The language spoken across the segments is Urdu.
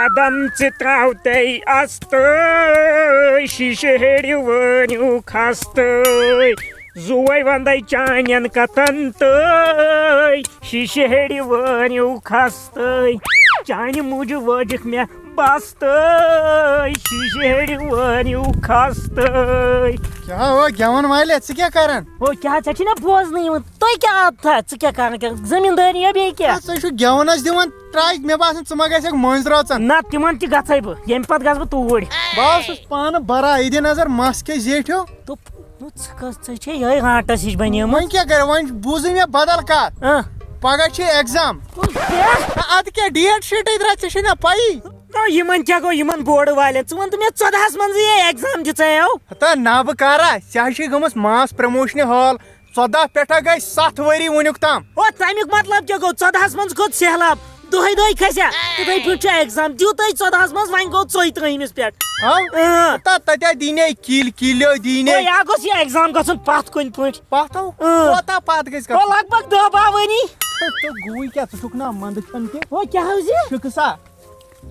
قدم ژٕتراوتَے اَستٲے شیٖشہٕ ہیٚرِ ؤنِو کھستٲے زُوَے وَندَے چانٮ۪ن کَتھَن تٲے شیٖشہٕ ہیٚرِ ؤنِو کھستٲے چانہِ موٗجوٗب وٲجِکھ مےٚ بستٲے شیٖشہٕ ہیٚرِ ؤنِو کھستٲے. کیٛاہ ہو گٮ۪وَن والے ژٕ کیٛاہ کران؟ او کیٛاہ ژےٚ چھُے نا بوزنہٕ یِوان تُہۍ کیٛاہ اَتھا ژٕ کیٛاہ کران زٔمیٖندٲری یا بیٚیہِ کیٛاہ؟ ژٕ چھُکھ گٮ۪ونَس دِوان ٹراے مےٚ باسان ژٕ ما گژھکھ مٔنٛزۍ روزان. نہ تِمن تہِ گژھے بہٕ ییٚمہِ پتہٕ گژھٕ بہٕ توٗرۍ. بہٕ اوسُس پانہٕ برا یہِ دِ نظر مَس کیٛاہ زیٹھیو. ژٕ چھے یِہے رانٛٹس ہِش بنیٲمٕژ. وۄنۍ کیٛاہ کرٕ وۄنۍ بوٗزٕے مےٚ بدل کتھ. پگاہ چھُ ایٚگزام. اَدٕ کیٛاہ ڈیٹ شیٖٹٕے درٛاو ژےٚ چھے نا پَیی. یِمن کیٛاہ گوٚو یِمن بورڈٕ والٮ۪ن ژٕ وَن تہٕ مےٚ 14ہس منٛزٕے ایٚگزام دِژیو. ہتا نہ بہٕ کارا ژےٚ چھے گٔمٕژ ماس پرموشنہِ حال 14 پٮ۪ٹھٕ گٔے 7 ؤری وُنیُک تام. او تَمیُک مطلب کیٛاہ گوٚو 14ہس منٛز کھوٚت سہلاب دۄہے دۄہے کھسیا تِتھٕے پٲٹھۍ چھُ ایٚگزام دِیِو 14ہس منٛز وۄنۍ گوٚو 34ہمِس پٮ۪ٹھ. تتہِ دیٖنے کِلیو دیٖنے. یا گوٚژھ یہِ ایٚگزام گژھُن پتھ کُنہِ پٲٹھۍ. پتھو کوتاہ پتھ گژھِ گژھُن. لگ بگ 10-12 ؤری. گوٗے کیٛاہ ژٕ چھُکھ نا منٛدٕ کھٮ۪ن کہِ. او کیٛاہ حظ یہِ شُکہٕ سا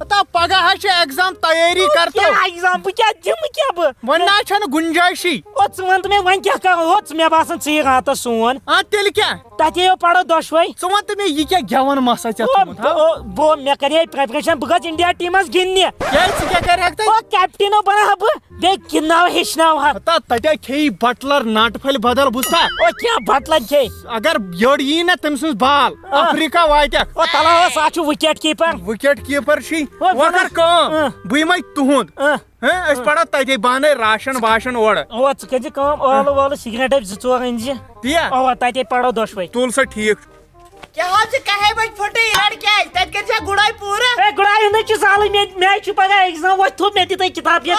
ہتا پگاہ حظ چھُ ایٚگزام تیٲری کرتو. ایٚگزام بہٕ کیٛاہ دِمہٕ کیٛاہ بہٕ. وۄنۍ نہ چھنہٕ گُنجٲیشی. او ژٕ وَن تہٕ مےٚ وۄنۍ کیٛاہ کرو ہو ژٕ مےٚ باسان ژٕے راتس سون. تیٚلہِ کیٛاہ تَتے پرو دۄشوے. ژٕ وَن تہٕ مےٚ یہِ کیٛاہ گٮ۪وَن مسا ژےٚ. مےٚ کرے پریپریشن بہٕ گژھٕ انڈیا ٹیٖمس گِنٛدنہِ. کیٛازِ ژٕ کیٛاہ کرکھ تتہِ. کیپٹینو بناوہا بہٕ بیٚیہِ گِنٛدناو ہیٚچھناوہا. تتہِ کھیٚیہِ بٹلر ناٹہٕ پھلہِ بدل بوٗزتھا. او کیٛاہ بٹلر کھے. اگر یٔڈ یی نا تٔمۍ سٕنٛز بال افریٖقہ واتٮ۪کھ. او تلا سا چھُ وِکیٹ کیٖپر. وِکیٹ کیٖپر چھی وۄنۍ کر کٲم بہٕ یِمے تُہُنٛد. أسۍ پرو تتے بہٕ اَنے راشن واشن اورٕ. او ژٕ کٔرزِ کٲم ٲلہٕ وٲلہٕ سِگریٹ ڈبہٕ 2-4 أنزِ. تی اوا تتے پرو دۄشوے. تُل سا ٹھیٖک. کیٛاہ حظ ژٕ کہے بجہِ پھُٹے یارٕ کیٛازِ تتہِ کٔرزِ گُڈٲے پوٗرٕ. اے گُڈاے ہُنٛدٕے چھُ سہلٕے مےٚ چھُ پگاہ ایٚگزام وۄتھِ تھوٚپ مےٚ دِتٕے کِتاب. کٲلۍ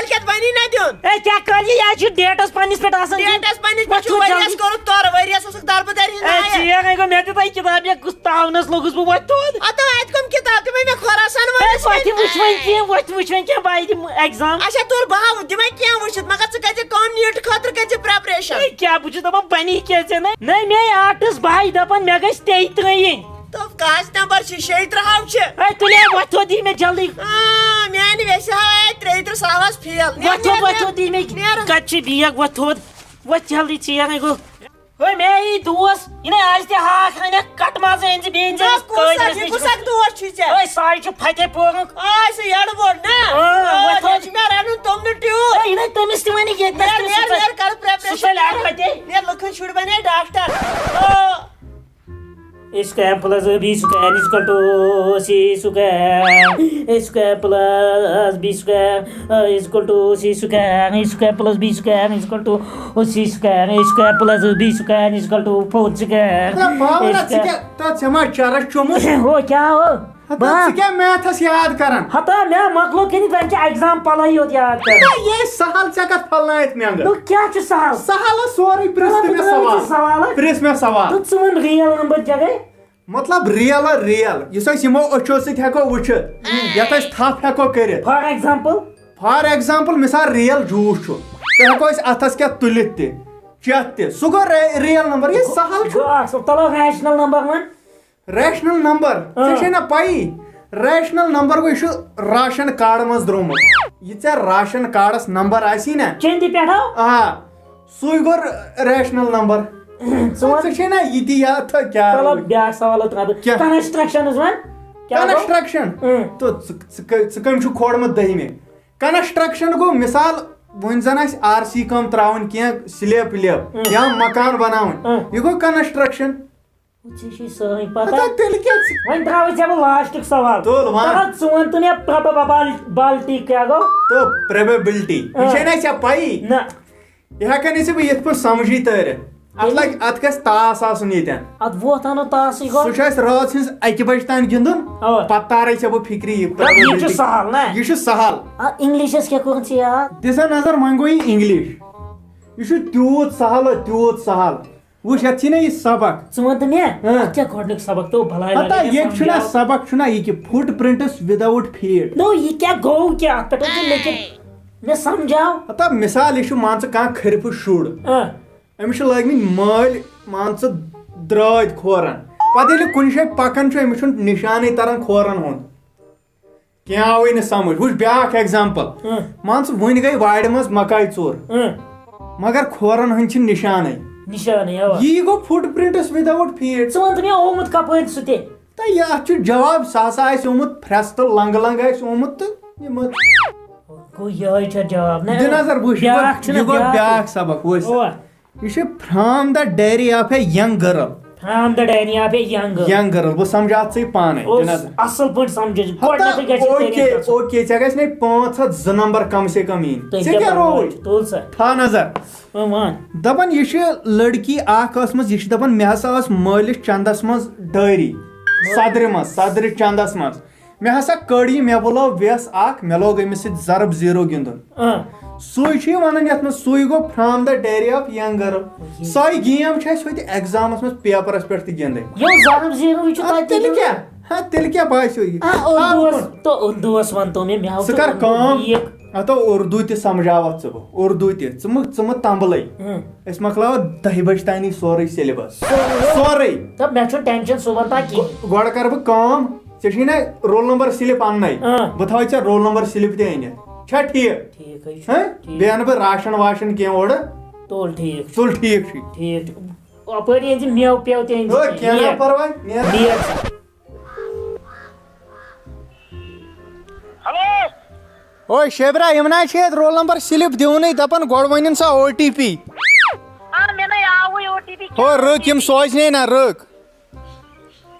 کٮ۪تھ بنی نہ دیُن. اے کیٛاہ کٲلۍ یہِ چھُ ڈیٹس پننِس پٮ۪ٹھ آسان. ڈیٹس پننِس پٮ۪ٹھ چھُ ؤریَس کوٚرُتھ تورٕ ؤریَس اوسُکھ دربٕدٔری ہٕنٛز. ژیر گوٚو مےٚ دِتٕے کِتاب مےٚ تاونس لوٚگُس بہٕ وۄتھِ تھوٚد. اَتھ کٕم کِتاب دِمے مےٚ خۄراسان وۄتھِ وٕچھ کینٛہہ بہٕ دِمہٕ ایٚگزام. اچھا تُل بہٕ دِمے کینٛہہ وٕچھِتھ مگر ژٕ کٔرزِ کٲم نیٖٹ خٲطرٕ کٔرزِ پریپریشن. کیٛاہ بہٕ چھُس دپان بنی کیٛاہ ژےٚ نہ مے آرٹٕس بھاے دپان مےٚ گژھِ 23 دوٚپ کاس نمبر چھِ 36 چھِ. تُلے وۄتھ تھوٚد دی مےٚ جلدی. میانہِ ویسہِ ہاے 33 ساس فیل. وۄتھ تھوٚد دی مےٚ کتہِ چھِ بیگ وۄتھ تھوٚد وۄتھ جلدی ژیر گوٚو. ہے مے یی دوس یہِ آز تہِ ہاکھ انکھ کٹہٕ ماز أنزِ بیٚیہِ کُسک دوس چھُے ژےٚ. ساے چھُ فتح پوٗرُک. سُہ یڈٕ بوٚڑ نا چھُ مےٚ رنُن توٚملہٕ ٹیوٗب. تٔمِس تہِ وَنہِ کر پریپریشن. لُکن شُرۍ بنے doctor. Square plus b square is equal to c square square plus b square is equal to c square square plus b square is equal to c square square plus b square is equal to 4 square. چرس چومُت. ہو کیٛاہ ہو ژٕ کیٛاہ میتھس یاد کران. ہتا مےٚ مۄکلو کٔرِتھ وۄنۍ چھِ ایٚگزام پلے یوت یاد کران. یے سہل ژےٚ کتھ پھلنٲیِتھ مینٛگہٕ. نو کیٛاہ چھُ سہل. سہل سورُے پرٛژھ مےٚ سوال. پرٛژھ مےٚ سوال. تہٕ ژٕ وَن ریل نمبر جگہ. مطلب ریل یُس أسۍ یِمو أچھو سۭتۍ ہٮ۪کو وٕچھِتھ یتھ أسۍ تھپھ ہٮ۪کو کٔرِتھ. فار ایگزامپل مثال ریل جوٗس چھُ سُہ ہٮ۪کو أسۍ اتھس کٮ۪تھ تُلِتھ تہِ چٮ۪تھ تہِ سُہ گوٚو ریل نمبر. یہِ سہل چھُ. تلو ریشنل نمبر وۄنۍ. ریشنل نمبر ژےٚ چھے نا پیی ریشنل نمبر گوٚو یہِ چھُ راشن کارڈ منٛز درٛومُت. یہِ ژےٚ راشن کارڈس نمبر آسی نا چندِ پٮ۪ٹھ سُے گوٚو ریشنل نمبر. ژےٚ چھے نا یہِ تہِ یاد تھٲو کیٛاہ. بیاکھ سوال ترٛاو کنسٹرکشنز وۄنۍ. کنسٹرکشن ژٕ کٔمۍ چھُ کھولمُت 10مہِ. کنسٹرکشن گوٚو مثال وۄنۍ زن آسہِ RC کٲم تراوٕنۍ کینٛہہ سلیب ولیب یا مکان بناوٕنۍ یہِ گوٚو کنسٹرکشن. وۄنۍ ترٛاوے ژےٚ بہٕ لاسٹُک سوال. ژٕ وَن تہٕ مےٚ پرٛابیبلٹی کیٛاہ گوٚو. تہٕ پرٛابیبلٹی یہِ چھے نا ژےٚ پیی. نہ یہِ ہٮ۪کن أسۍ بہٕ یِتھ پٲٹھۍ سمجھی تٲرِتھ. اتھ گژھِ تاس آسُن ییٚتٮ۪ن. اتھ ووت نہٕ تاسٕے گوٚو. سُہ چھُ اَسہِ رٲژ ہٕنٛز 1 بجہِ تام گِنٛدُن پتہٕ تارے ژےٚ بہٕ فِکرِ یہِ چھُ سہل نا. یہِ چھُ سہل. انگلشس کیٛاہ کوٚرُتھ ژےٚ یاد. دِ سا نظر وۄنۍ گوٚو یہِ انگلش. یہِ چھُ تیوٗت سہل وٕچھ یتھ چھی نا یہِ سبق. ژٕ وَن تہٕ مےٚ کیٛاہ گۄڈنیُک سبق تو بلاے. ییٚتہِ چھُنہ سبق چھُنہ یہِ کہِ فُٹ پرنٹس وداوُٹ فیٖٹ. نو یہِ کیٛاہ گوٚو کیٛاہ اتھ پٮ۪ٹھ لیکن مےٚ سمجاو. ہتا مثال یہِ چھُ مان ژٕ کانٛہہ کھرفہٕ شُر أمِس چھِ لٲگمٕتۍ مٲلۍ مان ژٕ درٛٲدۍ کھورن پتہٕ ییٚلہِ کُنہِ جایہِ پکان چھُ أمِس چھُنہٕ نِشانٕے تران کھورن ہُنٛد کینٛہہ آوٕے نہٕ سمجھ وٕچھ بیٛاکھ ایگزامپل مان ژٕ وٕنۍ گٔے وارِ منٛز مکاے ژوٚر مگر کھورن ہٕنٛدۍ چھِ نِشانٕے یی گوٚو فُٹ پرنٹس وداوُٹ فیٖڈ ژٕ وَن تہٕ مےٚ آمُت کپٲرۍ سُہ تہِ تہٕ یہِ اتھ چھُ جواب سُہ ہسا آسہِ آمُت فرٛٮ۪س تہٕ لنٛگہٕ آسہِ آمُت تہٕ یِمہٕ گوٚو یِہوٚے چھا جواب دِ نظر وٕچھ یہِ گوٚو بیٛاکھ سبق وٕچھ یہِ چھُ from the diary of a young girl from the diary of a young girl بہٕ سمجھاوتھ ژٕے پانے اصل پٲٹھۍ سمجھِ اوکے ژےٚ گژھِ مےٚ 502 نمبر کم سے کم یِنۍ ژےٚ کیٛاہ روٗد تُل سا تھاو نظر دپان یہِ چھِ لڑکی اکھ ٲسمٕژ یہِ چھِ دپان مےٚ ہسا ٲس مٲلِس چندس منٛز ڈٲری صدرِ چندس منٛز مےٚ ہسا کٔڑ یہِ مےٚ بُلٲو ویس اکھ مےٚ لوگ أمِس سۭتۍ ضرب زیٖرو گِنٛدُن سُے چھُ یہِ ونان یتھ منٛز سُے گوٚو from the diary of young girl سۄے گیم چھِ اسہِ ہوٚتہِ ایگزامس منٛز پیپرس پٮ۪ٹھ تہِ گِنٛدٕنۍ تیٚلہِ کیٛاہ باسیو یہِ اردوس ون تو مےٚ ژٕ کر کٲم ہتو اردو تہِ سمجھاوتھ ژٕ بہٕ اردو تہِ ژٕ مہٕ تمبلے أسۍ مۄکلاوو 10 بجہِ تانی سورُے سیلبس سورُے مےٚ چھُنہٕ ٹینشن صُبحن تانۍ گۄڈٕ کرٕ بہٕ کٲم ژےٚ چھُے نا رول نمبر سلپ اننے بہٕ تھاوے ژےٚ رول نمبر سلپ تہِ أنِتھ چھا ٹھیٖک بیٚیہِ انہٕ بہٕ راشن واشن کینٛہہ اورٕ تُل ٹھیٖک تُل ٹھیٖک چھُے اپٲری أنۍ زِ میوٕ پیوٕ تہِ أنۍ کینٛہہ نہٕ پرواے اوے شیبرا یِم نا چھِ ییٚتہِ رول نمبر سلپ دِونٕے دپان گۄڈٕ ؤنِن سا او ٹی پی ہو رٕکھ یِم سوزنے نا رٕکھ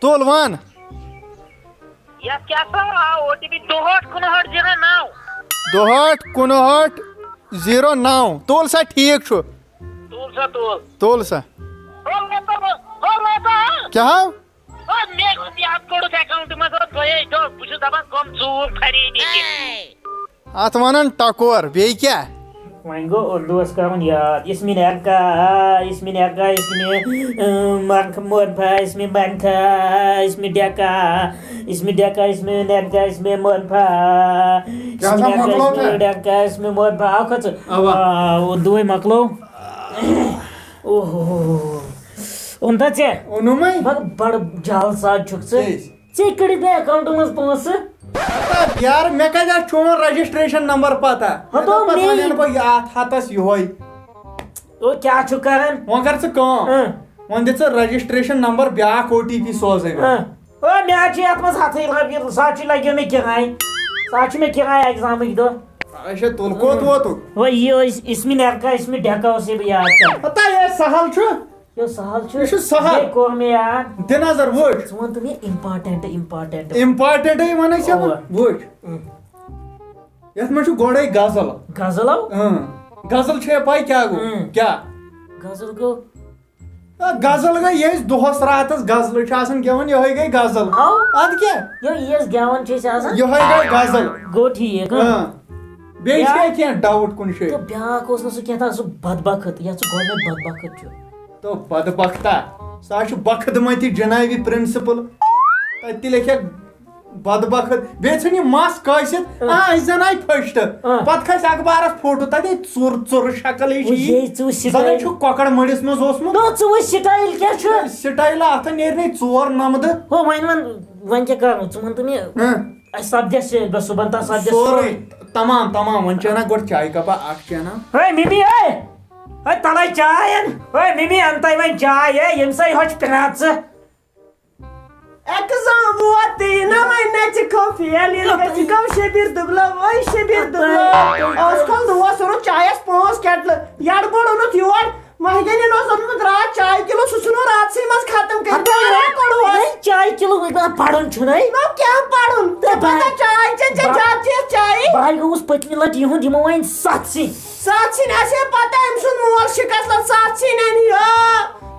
تُل ون 6259 تُل سا ٹھیٖک چھُ تُل سا کیٛاہ اتھ ونان ٹکور بیٚیہِ کیٛاہ وۄنۍ گوٚو اردوس کرُن یاد اسمِ نرکا اسمِ نرکا اسمِ مونفا اسمِ بنکھا اسمِ ڈیکا اسمِ ڈیکا اسمِ نرکا اسمِ مونفا اسمِ ڈیکا اسمِ مونفا آو کھژٕ اردوے مۄکلو اوہو اوٚنتھا ژےٚ مگر بڑٕ جال ساد چھُکھ ژےٚ کٔڑِتھ مےٚ اکاونٹہٕ منٛز پونٛسہٕ یار مےٚ کتہِ آسہِ چون رجسٹریشن نمبر پتہ بہٕ اتھ ہتس یہوے کیٛاہ چھُکھ کران وۄنۍ کر ژٕ کٲم وۄنۍ دِ ژٕ رجسٹریشن نمبر بیٛاکھ او ٹی پی سوزے مےٚ حظ چھِ یتھ منٛز ہتھٕے رۄپیہِ ساتھ لگیو مےٚ کِراے ساتھ چھُ مےٚ کِراے ایگزامٕکۍ دۄہ اچھا تُل کوٚت ووتُکھ یہِ اسمِ نرکا اسمِ ڈیکا اوسے بہٕ یاد پتہ یہِ سہل چھُ سہل چھُ یہِ چھُ سہل کوٚر مےٚ یاد دِ نظر وٕچھ ژٕ وَن تہٕ مےٚ امپاٹنٹے ونے ژےٚ بہٕ وٕچھ یتھ منٛز چھُ گۄڈے غزل غزل چھے پاے کیٛاہ گوٚو کیٛاہ غزل گوٚو غزل گٔے یہِ أسۍ دۄہس راتس غزلہٕ چھِ آسان گٮ۪وان یِہوے گٔے غزل ادٕ کیٛاہ یۄس گٮ۪وان چھِ أسۍ آسان یِہوے گٔے غزل گوٚو ٹھیٖک بیٚیہِ چھا کینٛہہ ڈاوُٹ کُنہِ جایہِ بیٛاکھ اوس نہٕ سُہ کینٛہہ سُہ بدبخت یتھ ژٕ گۄڈٕنیتھ بدبخت چھُ تو بدبختا سُہ حظ چھُ بخدمتی جنابی پرنسپل تتہِ تہِ لیکھکھ بدبخت بیٚیہِ ژھٕنۍ یہِ مس کٲسِتھ أسۍ زن آیہِ فٔسٹ پتہٕ کھسہِ اخبارس فوٹو تتہِ ژُر شکل زن چھُ کۄکر مٔڑِس منٛز اوسمُت سٹایل کیٛاہ چھُ سٹایلا اتھ نیرِ نے 4 نمدٕ وۄنۍ کیٛاہ کرُن ژٕ وَن تہٕ مےٚ اَسہِ سپدٮ۪س بہٕ صُبحن تام سپدٮ۪س سورُے تمام وۄنۍ چینا گۄڈٕ چاے کپا اکھ چینا ممی تلے چاے ممی انتے وۄنۍ چاے ییٚمہِ سۭتۍ ہۄ چھِ پرٛاژٕ ایگزام ووت نا وۄنۍ نژِکھو فیل ییٚلہِ گژھِکھو شبیٖر دُبلا وۄنۍ شبیٖر دُبلا اوس کھول دوس اوٚنُتھ چایس 5 کیٹلہٕ یڈٕ بوٚڑ اوٚنُتھ یور مہگٔنین اوس اوٚنمُت راتھ چاے کِلوٗ سُہ ژھٕنو راتسٕے منٛز ختم کٔرِتھ چاے کِلوٗ پرُن چھُنَے کیٛاہ پرُن چاے چیٚتھ چاے بہٕ گوٚوُس پٔتمہِ لٹہِ یِہُنٛد یِمو وۄنۍ 7 سِنۍ آسہِ ہے پتہ أمۍ سُنٛد مول شِکست 7 سِنۍ اَنہِ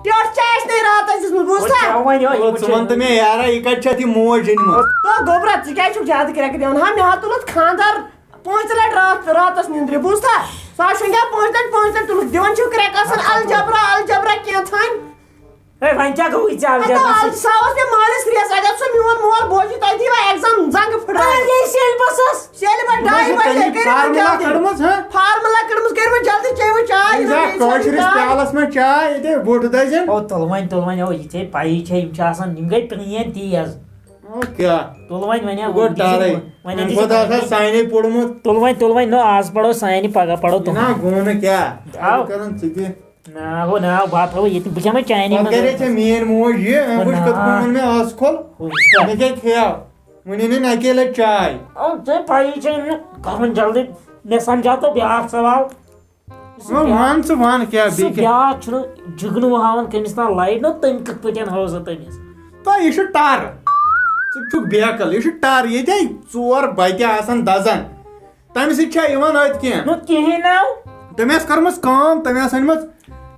ٹیوٚٹھ چاے اَسہِ نہٕ راتس دِژمٕژ بوٗزتھا ژٕ وَن تہٕ مےٚ یارا یہِ کتہِ چھِ اتھ یہِ موج أنمٕژ گوبرا ژٕ کیٛازِ چھُکھ زیادٕ کرٛٮ۪کہٕ دِوان مےٚ ہا تُلُتھ خانٛدار 5 لٹہِ راتس نِندرِ بوٗزتھا سُہ حظ شۄنٛگیٛاو 5 لٹہِ تُلُتھ دِوان چھِو کرٛٮ۪کہٕ آسان الجبرا کینٛژھن وۄنۍ کیٛاہ گوٚوُے ژےٚ سۄ اوس مےٚ مٲلِس ریس اگر سُہ میون مول بوزِ تۄہہِ دِیوا ایگزام زنٛگہٕ پھٕٹرٲوِتھ سیلبس 2 بجے فارمولا کٔڑمٕژ کٔرِو جلدی چیٚیِو چاے کٲشرِس پیالس منٛز چاے ییٚتہِ بُڈٕ دٔزِن تُل وۄنۍ یہِ ژےٚ پَیی چھےٚ یِم چھِ آسان یِم گٔے پرٛٲنۍ تیز کیا تُل وۄنۍ گوٚو ڈرے وۄنۍ خۄدا آسان سانے پوٚرمُت تُل وۄنۍ نو آز پرو سانہِ پگہہ پرو تُہُنٛد نا گوٚو نہٕ کیٛاہ آو. کران ژٕ تہِ ناو ناو بہٕ تھاوٕ ییٚتہِ بہٕ کھٮ۪مہٕ چانہِ پتہٕ کرے ژےٚ میٲنۍ موج یہِ وٕچھ کِتھ کٔنۍ ووٚن مےٚ آز کھول مےٚ کیٛاہ کھیاو وۄنۍ أنِن اَکے لٹہِ چاے ژےٚ پایی چھے نہٕ کرُن جلدی مےٚ سمجھاو تو بیٛاکھ سوال وَن ژٕ وَن کیٛاہ سُہ بیٚیہِ کیٛاہ بیٛاکھ چھُنہٕ جگنوٗ ہاوان کٔمِس تام لایٹ نہ تٔمۍ کِتھ پٲٹھۍ ہٲو سۄ تٔمِس تہٕ یہِ چھُ ٹر ژٕ چھُکھ بیکل یہِ چھُ ٹر ییٚتے 4 بتہِ آسان دزان تمہِ سۭتۍ چھا یِوان اَتہِ کینٛہہ نہٕ کِہیٖنۍ نہٕ تٔمۍ ٲس کٔرمٕژ کٲم تٔمۍ ٲس أنمٕژ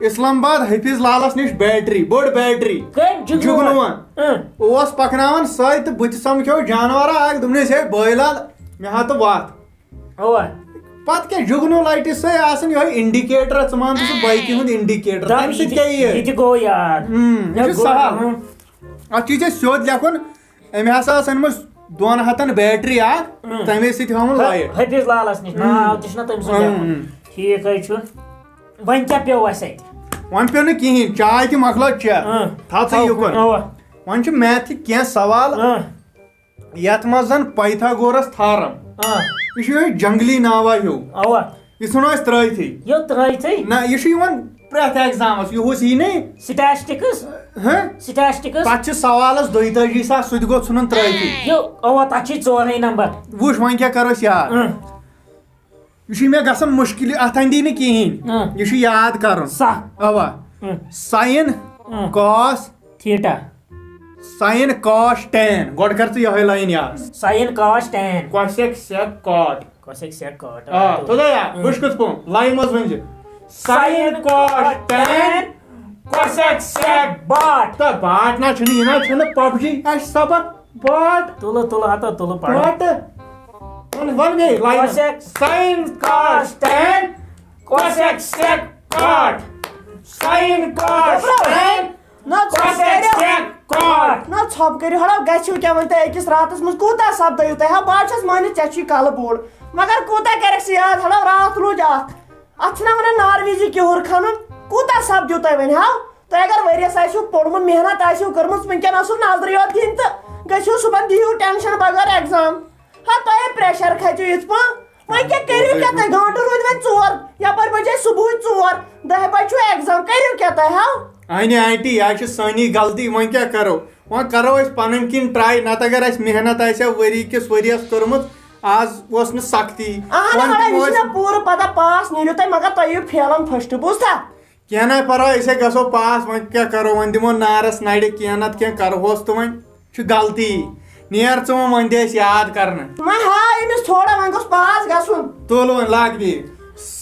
اسلام آباد حفیظ لالس نِش بیٹری بٔڑ بیٹری کٔمۍ جگنوٗوَن اوس پکناوان سۄے تہٕ بٕتھِ سمکھیو جانورا اکھ دوٚپنس ہے بٲے لال مےٚ ہا تہٕ وتھ اوا پتہٕ کیٛاہ جگنوٗ لایٹہِ سۭتۍ آسان یِہوے انڈِکیٹر ژٕ مان ژٕ سُہ بایکہِ ہُنٛد انڈِکیٹر تمہِ سۭتۍ کیٛاہ یہِ یہِ تہِ گوٚو یاد یہِ چھُ سہل اتھ چھُے ژےٚ سیوٚد لیکھُن أمۍ ہسا ٲس أنمٕژ 2 ہتن بیٹری اکھ تمے سۭتۍ ہٲوٕن لایٹ حفیظ لالس نِش ناو تہِ چھُنہ تٔمۍ سُنٛد لیکھُن ٹھیٖک حظ چھُ وۄنۍ کیٛاہ پیوٚو اَسہِ اَتہِ وۄنۍ پیوٚو نہٕ کِہینۍ چاے تہِ مۄکلٲو چٮ۪تھ تھاو ژٕ یُکُن اوا وۄنۍ چھُ میتھٕکۍ کینٛہہ سوال یتھ منٛز زن پایتھاگورس تھارم یہِ چھُ یِہوے جنگلی ناوا ہیوٗ اوا یہِ ژھٕنو أسۍ ترٲیتھٕے یہِ ترٛٲیتھٕے نہ یہِ چھُ یِوان پرٛٮ۪تھ ایگزامس یِہُس یی نَے سٹیٹسٹکس سٹیٹسٹکس پتہٕ چھِ سوالس 42,000 سُہ تہِ گوٚو ژھٕنُن ترٲیتھٕے یہِ اوا تتھ چھِ 4 نمبر وٕچھ وۄنۍ کیٛاہ کرو أسۍ یاد یہِ چھُ مےٚ گژھان مُشکِل اتھ اندی نہٕ کِہینۍ یہِ چھُ یاد کرُن سکھ اوا ساین کاس تھیٖٹا ساین کاش ٹین گۄڈٕ کر ژٕ یِہوے لایِن یاد ساین کاش ٹین کۄسٮ۪ک سٮ۪ک کاٹ کۄسٮ۪ک سٮ۪ک کاٹ توٚتاہ یا وٕچھ کِتھ پٲٹھۍ لایِن منٛز ؤنۍ زِ ساین کاش ٹین کۄسٮ۪ک سٮ۪ک باٹ تہٕ باٹ نہ چھُنہٕ یہِ نہ چھُنہٕ پب جی اَسہِ سبق باٹ تُلہٕ ہتا تُلہٕ پڑھ باٹہٕ ون بیٚیہِ لایِن کۄسٮ۪ک ساین کاش ٹین کۄسٮ۪ک سٮ۪ک کاٹ ساین کاش ٹین کۄسٮ۪ک سٮ۪ک کاٹ نہ ژھۄپ کٔرِو ہڑا گژھِو کیٛاہ وۄنۍ تۄہہِ أکِس راتس منٛز کوٗتاہ سپدٲیِو تۄہہِ ہا بہٕ چھس مٲنِتھ ژےٚ چھُے کلہٕ بوٚڑ مگر کوٗتاہ کَرٮ۪کھ ژٕ یاد ہڑا راتھ روٗدۍ اتھ چھِنہ ونان نار وِزِ کِہُر کھنُن کوٗتاہ سپدِو تۄہہِ وۄنۍ ہاو تۄہہِ اگر ؤریس آسِو پوٚرمُت محنت آسِو کٔرمٕژ وٕنکٮ۪ن ٲسٕو نظرِ یوت دِنۍ تہٕ گٔژھِو صُبحن دِیِو ٹٮ۪نشن بغٲر ایگزام ہا تۄہے پریشر کھژِو یِتھ پٲٹھۍ وۄنۍ کیٛاہ کٔرِو کیٛاہ تُہۍ گٲنٹہٕ روٗدۍ وۄنۍ 4 یپٲرۍ بجے صبحٲے 4 10 بجہِ چھُو ایگزام کٔرِو کیٛاہ تۄہہِ ہاو انہِ آنٹی یہِ چھِ سٲنی غلطی وۄنۍ کیٛاہ کرو وۄنۍ کرو أسۍ پنٕنۍ کِنۍ ٹراے نتہٕ اگر اَسہِ محنت آسہِ ہا ؤری کِس ؤریس کٔرمٕژ آز اوس نہٕ سختی اہن ہڑا یہِ چھِ مےٚ پوٗرٕ پتہ پاس نیٖرِو تُہۍ مگر تُہۍ یِیِو فیلن فٔسٹ بوٗزتھا کینٛہہ نہ پرواے أسے گژھو پاس وۄنۍ کیٛاہ کرو وۄنۍ دِمو نارس نرِ کینٛہہ نتہٕ کینٛہہ کرہوس تہٕ وۄنۍ چھُ غلطی نیر ژٕ وۄنۍ دِ اَسہِ یاد کرنہٕ وۄنۍ ہاو أمِس تھوڑا وۄنۍ گوٚژھ پاس گژھُن تُل وۄنۍ لاگ بیٚیہِ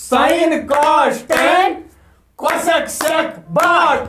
ساین کاش ٹین